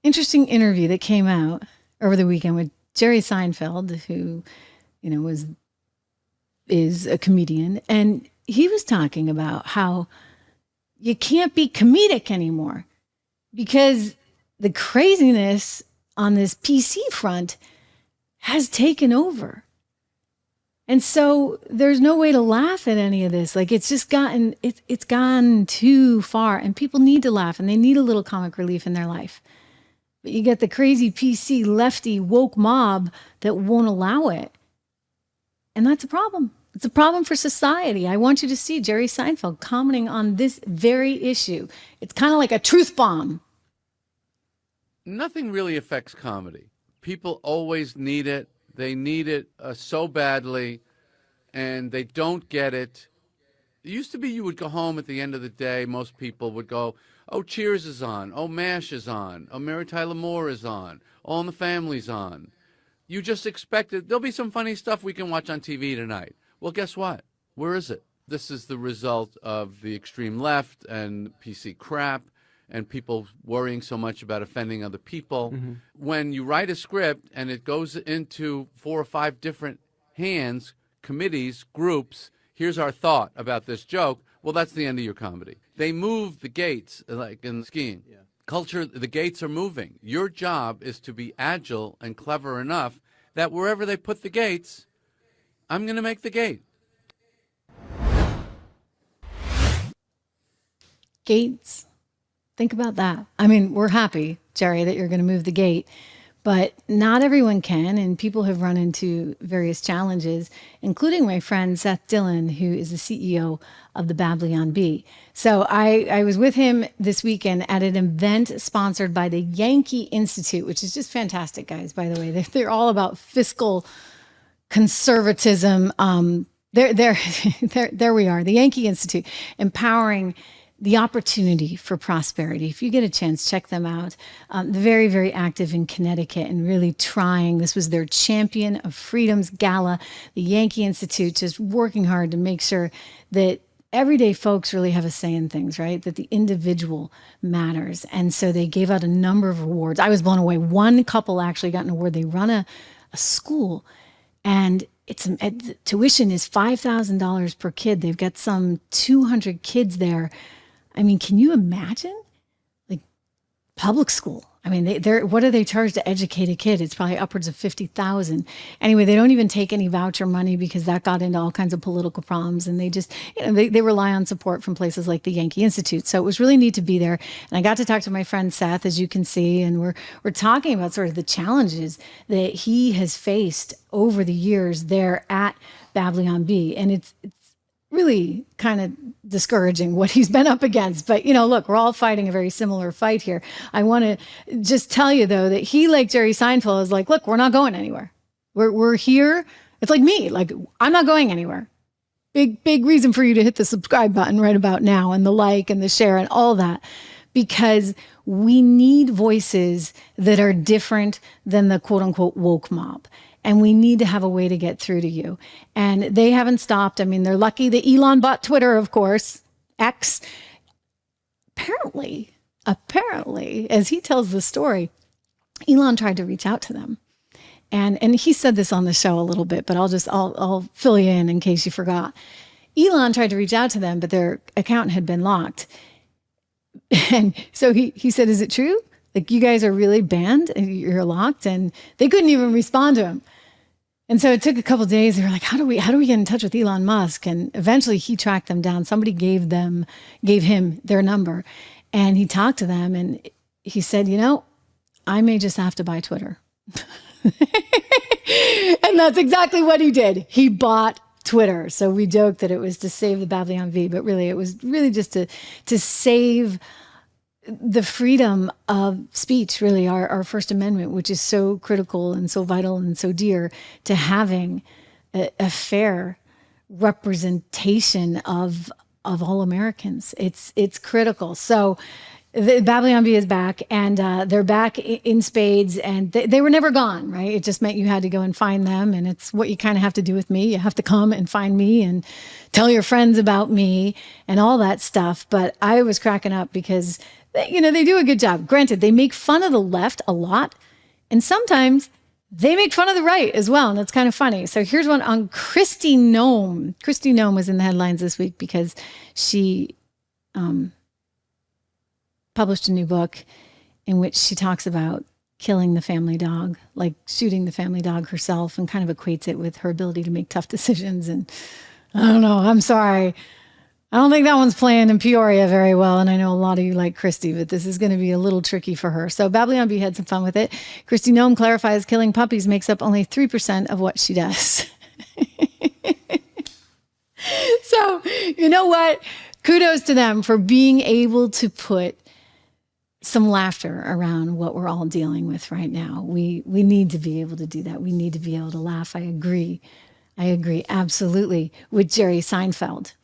interesting interview that came out over the weekend with Jerry Seinfeld, who, is a comedian. And he was talking about how you can't be comedic anymore because the craziness on this PC front has taken over. And so there's no way to laugh at any of this. Like it's just it's gone too far, and people need to laugh and they need a little comic relief in their life. But you get the crazy PC lefty woke mob that won't allow it. And that's a problem. It's a problem for society. I want you to see Jerry Seinfeld commenting on this very issue. It's kind of like a truth bomb. Nothing really affects comedy. People always need it. They need it so badly, and they don't get it. It used to be you would go home at the end of the day. Most people would go, oh, Cheers is on. Oh, MASH is on. Oh, Mary Tyler Moore is on. All in the Family's on. You just expected there'll be some funny stuff we can watch on TV tonight. Well, guess what? Where is it? This is the result of the extreme left and PC crap and people worrying so much about offending other people. Mm-hmm. When you write a script and it goes into 4 or 5 different hands, committees, groups, here's our thought about this joke, well, that's the end of your comedy. They move the gates, like in skiing. Yeah. Culture, the gates are moving. Your job is to be agile and clever enough that wherever they put the gates, I'm going to make the gate. Gates. Think about that. I mean, we're happy, Jerry, that you're going to move the gate, but not everyone can. And people have run into various challenges, including my friend Seth Dillon, who is the CEO of the Babylon Bee. So I was with him this weekend at an event sponsored by the Yankee Institute, which is just fantastic, guys, by the way. They're all about fiscal conservatism. There we are, the Yankee Institute, empowering the opportunity for prosperity. If you get a chance, check them out. Very, very active in Connecticut and really trying. This was their Champion of Freedom's gala. The Yankee Institute just working hard to make sure that everyday folks really have a say in things, right? That the individual matters. And so they gave out a number of awards. I was blown away. One couple actually got an award. They run a school, and tuition is $5,000 per kid. They've got some 200 kids there. I mean, can you imagine? Like public school. I mean, what do they charge to educate a kid? It's probably upwards of $50,000. Anyway, they don't even take any voucher money because that got into all kinds of political problems. And they just, they rely on support from places like the Yankee Institute. So it was really neat to be there. And I got to talk to my friend Seth, as you can see, and we're talking about sort of the challenges that he has faced over the years there at Babylon Bee. And it's really kind of discouraging what he's been up against. But, look, we're all fighting a very similar fight here. I want to just tell you, though, that he, like Jerry Seinfeld, is like, look, we're not going anywhere. We're here. It's like me. Like, I'm not going anywhere. Big reason for you to hit the subscribe button right about now, and the like and the share and all that, because we need voices that are different than the quote unquote woke mob. And we need to have a way to get through to you. And they haven't stopped. I mean, they're lucky that Elon bought Twitter, of course, X. Apparently, as he tells the story, Elon tried to reach out to them. And he said this on the show a little bit, but I'll fill you in case you forgot. Elon tried to reach out to them, but their account had been locked. And so he said, is it true? Like, you guys are really banned and you're locked? And they couldn't even respond to him. And so it took a couple of days. They were like, how do we get in touch with Elon Musk? And eventually he tracked them down. Somebody gave him their number, and he talked to them, and he said, I may just have to buy Twitter. And that's exactly what he did. He bought Twitter. So we joked that it was to save the Babylon Bee, but really it was really just to save the freedom of speech, really, our First Amendment, which is so critical and so vital and so dear to having a fair representation of all Americans. It's critical. So the Babylon Bee is back, and they're back in spades, and they were never gone, right? It just meant you had to go and find them, and it's what you kind of have to do with me. You have to come and find me and tell your friends about me and all that stuff. But I was cracking up because they do a good job. Granted, they make fun of the left a lot, and sometimes they make fun of the right as well, and it's kind of funny. So here's one on Kristi Noem. Kristi Noem was in the headlines this week because she published a new book in which she talks about killing the family dog, like shooting the family dog herself, and kind of equates it with her ability to make tough decisions. And I don't know, I'm sorry. I don't think that one's playing in Peoria very well. And I know a lot of you like Kristi, but this is going to be a little tricky for her. So Babylon Bee had some fun with it. Kristi Noem clarifies killing puppies makes up only 3% of what she does. So, you know what? Kudos to them for being able to put some laughter around what we're all dealing with right now. We need to be able to do that. We need to be able to laugh. I agree absolutely with Jerry Seinfeld.